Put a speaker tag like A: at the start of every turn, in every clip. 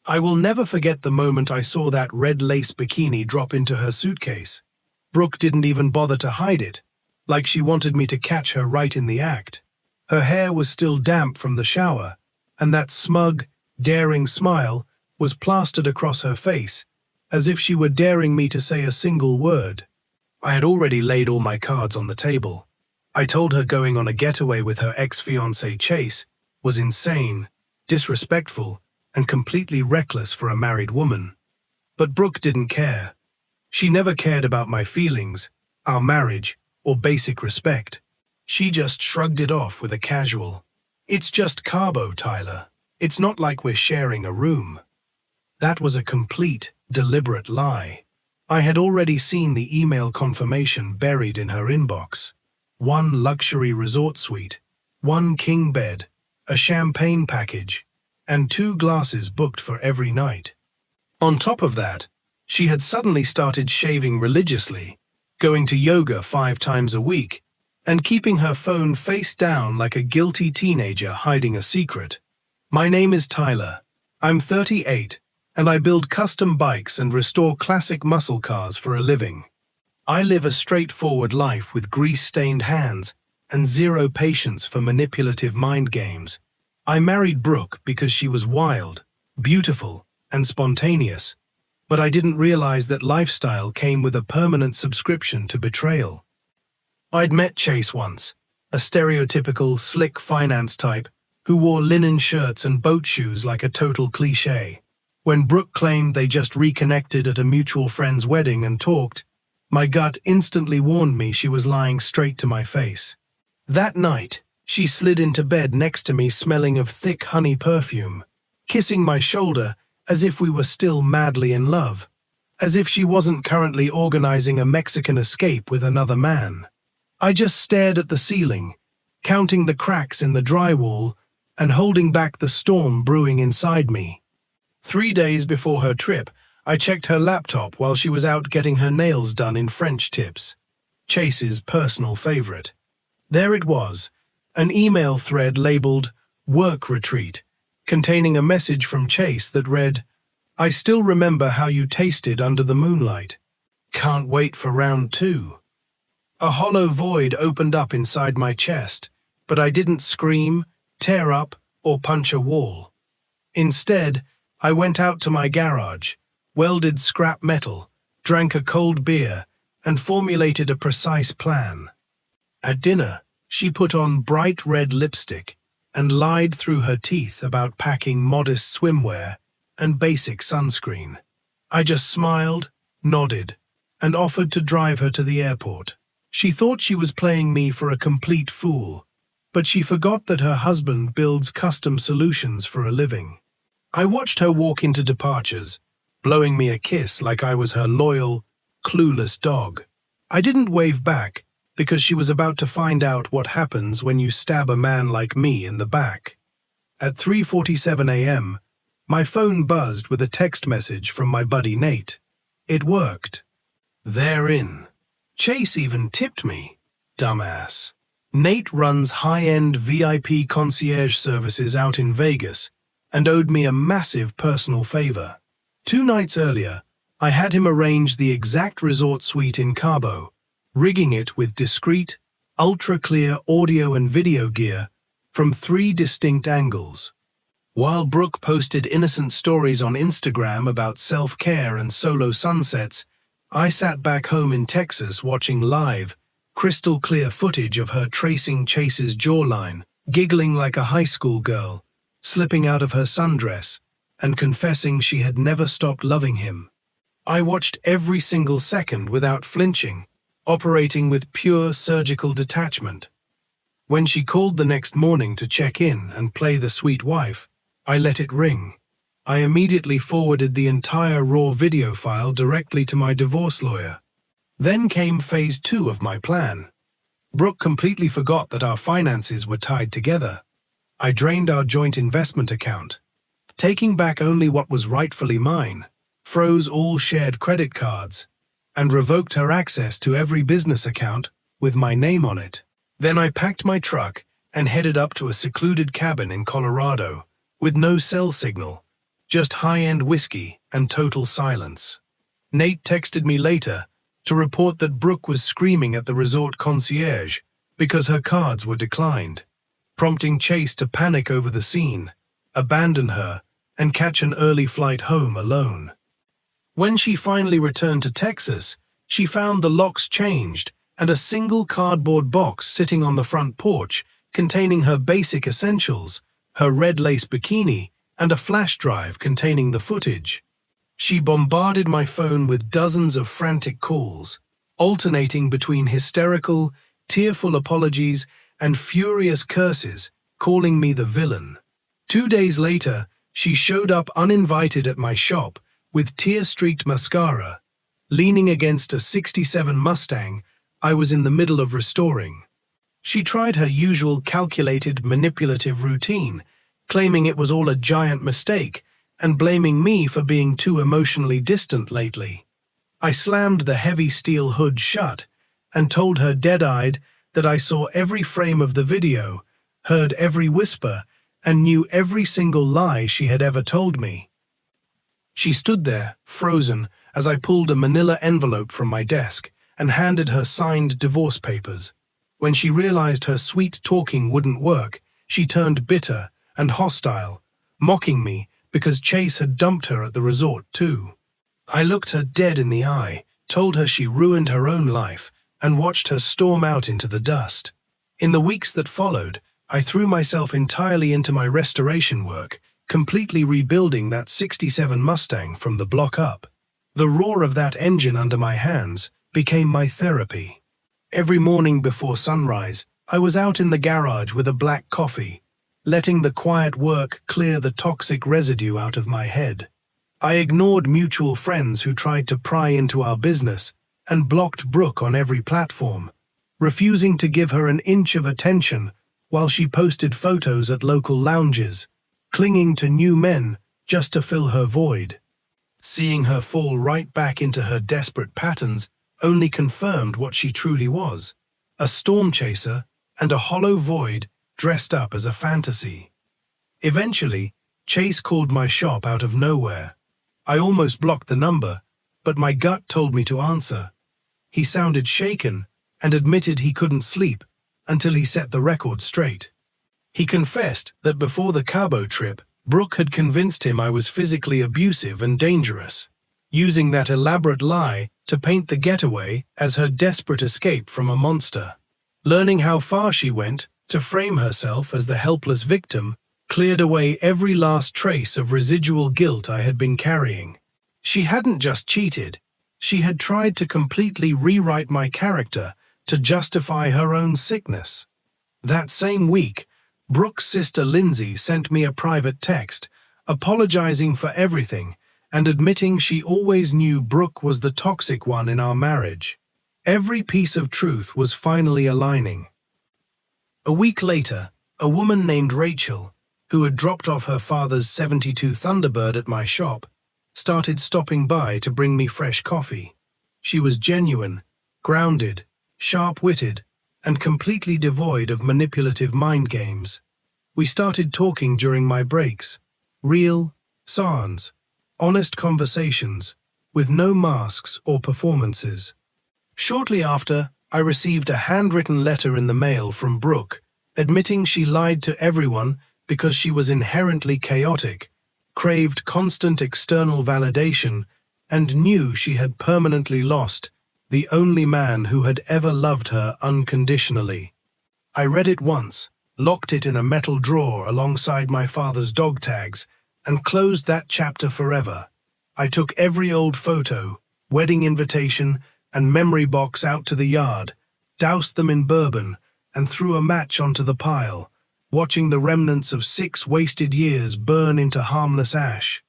A: I will never forget the moment I saw that red lace bikini drop into her suitcase. Brooke didn't even bother to hide it, like she wanted me to catch her right in the act. Her hair was still damp from the shower, and that smug, daring smile was plastered across her face, as if she were daring me to say a single word. I had already laid all my cards on the table. I told her going on a getaway with her ex-fiancé Chase was insane, disrespectful, and completely reckless for a married woman. But Brooke didn't care. She never cared about my feelings, our marriage, or basic respect. She just shrugged it off with a casual, "It's just Cabo, Tyler. It's not like we're sharing a room." That was a complete, deliberate lie. I had already seen the email confirmation buried in her inbox. 1 luxury resort suite, 1 king bed, a champagne package, and 2 glasses booked for every night. On top of that, she had suddenly started shaving religiously, going to yoga 5 times a week, and keeping her phone face down like a guilty teenager hiding a secret. "My name is Tyler. I'm 38, and I build custom bikes and restore classic muscle cars for a living. I live a straightforward life with grease-stained hands and zero patience for manipulative mind games. I married Brooke because she was wild, beautiful, and spontaneous, but I didn't realize that lifestyle came with a permanent subscription to betrayal." I'd met Chase once, a stereotypical, slick finance type who wore linen shirts and boat shoes like a total cliché. When Brooke claimed they just reconnected at a mutual friend's wedding and talked, my gut instantly warned me she was lying straight to my face. That night, she slid into bed next to me smelling of thick honey perfume, kissing my shoulder as if we were still madly in love, as if she wasn't currently organizing a Mexican escape with another man. I just stared at the ceiling, counting the cracks in the drywall and holding back the storm brewing inside me. 3 days before her trip, I checked her laptop while she was out getting her nails done in French tips, Chase's personal favorite. There it was, an email thread labeled "Work Retreat," containing a message from Chase that read, "I still remember how you tasted under the moonlight. Can't wait for round 2. A hollow void opened up inside my chest, but I didn't scream, tear up, or punch a wall. Instead, I went out to my garage, welded scrap metal, drank a cold beer, and formulated a precise plan. At dinner, she put on bright red lipstick and lied through her teeth about packing modest swimwear and basic sunscreen. I just smiled, nodded, and offered to drive her to the airport. She thought she was playing me for a complete fool, but she forgot that her husband builds custom solutions for a living. I watched her walk into departures, blowing me a kiss like I was her loyal, clueless dog. I didn't wave back because she was about to find out what happens when you stab a man like me in the back. At 3:47 a.m., my phone buzzed with a text message from my buddy Nate. It worked. They're in. Chase even tipped me. Dumbass. Nate runs high-end VIP concierge services out in Vegas and owed me a massive personal favor. 2 nights earlier, I had him arrange the exact resort suite in Cabo, rigging it with discreet, ultra-clear audio and video gear from 3 distinct angles. While Brooke posted innocent stories on Instagram about self-care and solo sunsets, I sat back home in Texas watching live, crystal-clear footage of her tracing Chase's jawline, giggling like a high school girl, slipping out of her sundress, and confessing she had never stopped loving him. I watched every single second without flinching, operating with pure surgical detachment. When she called the next morning to check in and play the sweet wife, I let it ring. I immediately forwarded the entire raw video file directly to my divorce lawyer. Then came phase 2 of my plan. Brooke completely forgot that our finances were tied together. I drained our joint investment account, taking back only what was rightfully mine, froze all shared credit cards, and revoked her access to every business account with my name on it. Then I packed my truck and headed up to a secluded cabin in Colorado with no cell signal, just high-end whiskey and total silence. Nate texted me later to report that Brooke was screaming at the resort concierge because her cards were declined, prompting Chase to panic over the scene, abandon her, and catch an early flight home alone. When she finally returned to Texas, she found the locks changed and a single cardboard box sitting on the front porch containing her basic essentials, her red lace bikini, and a flash drive containing the footage. She bombarded my phone with dozens of frantic calls, alternating between hysterical, tearful apologies and furious curses, calling me the villain. 2 days later, she showed up uninvited at my shop with tear-streaked mascara, leaning against a '67 Mustang I was in the middle of restoring. She tried her usual calculated, manipulative routine, claiming it was all a giant mistake and blaming me for being too emotionally distant lately. I slammed the heavy steel hood shut and told her dead-eyed that I saw every frame of the video, heard every whisper, and knew every single lie she had ever told me. She stood there, frozen, as I pulled a manila envelope from my desk and handed her signed divorce papers. When she realized her sweet talking wouldn't work, she turned bitter and hostile, mocking me because Chase had dumped her at the resort too. I looked her dead in the eye, told her she ruined her own life, and watched her storm out into the dust. In the weeks that followed, I threw myself entirely into my restoration work, completely rebuilding that '67 Mustang from the block up. The roar of that engine under my hands became my therapy. Every morning before sunrise, I was out in the garage with a black coffee, letting the quiet work clear the toxic residue out of my head. I ignored mutual friends who tried to pry into our business and blocked Brooke on every platform, refusing to give her an inch of attention while she posted photos at local lounges, clinging to new men just to fill her void. Seeing her fall right back into her desperate patterns only confirmed what she truly was, a storm chaser and a hollow void dressed up as a fantasy. Eventually, Chase called my shop out of nowhere. I almost blocked the number, but my gut told me to answer. He sounded shaken and admitted he couldn't sleep until he set the record straight. He confessed that before the Cabo trip, Brooke had convinced him I was physically abusive and dangerous, using that elaborate lie to paint the getaway as her desperate escape from a monster. Learning how far she went to frame herself as the helpless victim cleared away every last trace of residual guilt I had been carrying. She hadn't just cheated, she had tried to completely rewrite my character to justify her own sickness. That same week, Brooke's sister Lindsay sent me a private text, apologizing for everything and admitting she always knew Brooke was the toxic one in our marriage. Every piece of truth was finally aligning. A week later, a woman named Rachel, who had dropped off her father's '72 Thunderbird at my shop, started stopping by to bring me fresh coffee. She was genuine, grounded, sharp-witted, and completely devoid of manipulative mind games. We started talking during my breaks, real, sans, honest conversations, with no masks or performances. Shortly after, I received a handwritten letter in the mail from Brooke, admitting she lied to everyone because she was inherently chaotic, craved constant external validation, and knew she had permanently lost the only man who had ever loved her unconditionally. I read it once, locked it in a metal drawer alongside my father's dog tags, and closed that chapter forever. I took every old photo, wedding invitation, and memory box out to the yard, doused them in bourbon, and threw a match onto the pile, watching the remnants of 6 wasted years burn into harmless ash.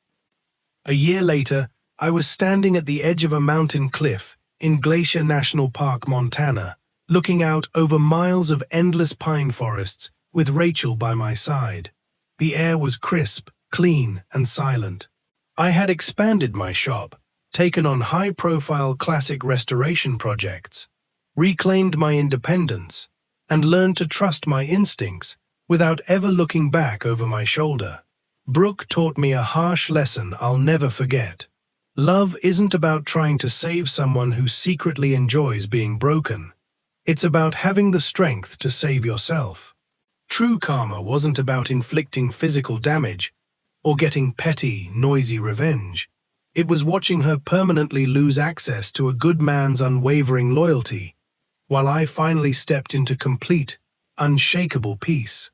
A: A year later, I was standing at the edge of a mountain cliff in Glacier National Park, Montana, looking out over miles of endless pine forests with Rachel by my side. The air was crisp, clean, and silent. I had expanded my shop, taken on high-profile classic restoration projects, reclaimed my independence, and learned to trust my instincts without ever looking back over my shoulder. Brooke taught me a harsh lesson I'll never forget. Love isn't about trying to save someone who secretly enjoys being broken. It's about having the strength to save yourself. True karma wasn't about inflicting physical damage or getting petty, noisy revenge. It was watching her permanently lose access to a good man's unwavering loyalty, while I finally stepped into complete, unshakable peace.